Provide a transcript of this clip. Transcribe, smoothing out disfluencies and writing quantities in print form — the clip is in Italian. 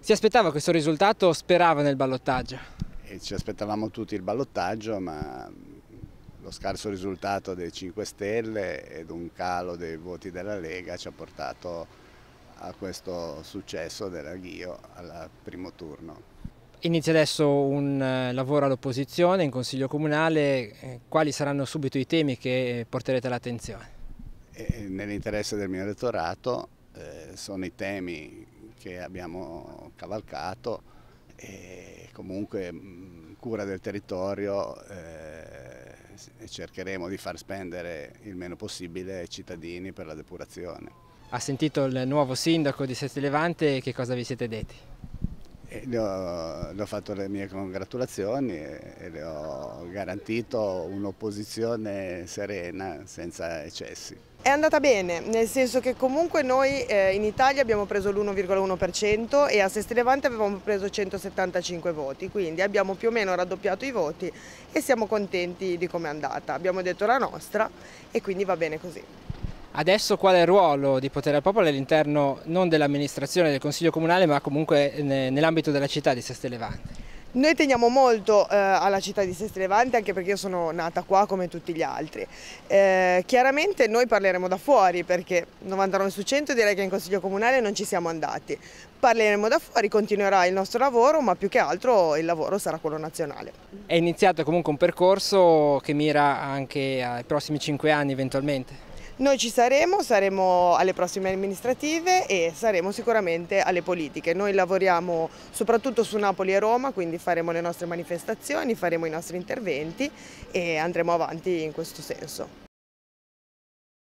Si aspettava questo risultato, sperava nel ballottaggio. E ci aspettavamo tutti il ballottaggio, ma lo scarso risultato dei 5 Stelle ed un calo dei voti della Lega ci ha portato a questo successo della Ghio al primo turno. Inizia adesso un lavoro all'opposizione in Consiglio Comunale. Quali saranno subito i temi che porterete all'attenzione? Nell'interesse del mio elettorato sono i temi che abbiamo cavalcato e comunque cura del territorio, e cercheremo di far spendere il meno possibile ai cittadini per la depurazione. Ha sentito il nuovo sindaco di Seste Levante, che cosa vi siete detti? Le ho fatto le mie congratulazioni e le ho garantito un'opposizione serena, senza eccessi. È andata bene, nel senso che comunque noi in Italia abbiamo preso l'1,1% e a Seste Levante avevamo preso 175 voti, quindi abbiamo più o meno raddoppiato i voti e siamo contenti di come è andata. Abbiamo detto la nostra e quindi va bene così. Adesso qual è il ruolo di Potere al Popolo all'interno non dell'amministrazione del Consiglio Comunale, ma comunque nell'ambito della città di Seste Levante? Noi teniamo molto alla città di Seste Levante, anche perché io sono nata qua come tutti gli altri. Chiaramente noi parleremo da fuori, perché 99 su 100 direi che in Consiglio Comunale non ci siamo andati. Parleremo da fuori, continuerà il nostro lavoro, ma più che altro il lavoro sarà quello nazionale. È iniziato comunque un percorso che mira anche ai prossimi 5 anni eventualmente? Noi ci saremo alle prossime amministrative e saremo sicuramente alle politiche. Noi lavoriamo soprattutto su Napoli e Roma, quindi faremo le nostre manifestazioni, faremo i nostri interventi e andremo avanti in questo senso.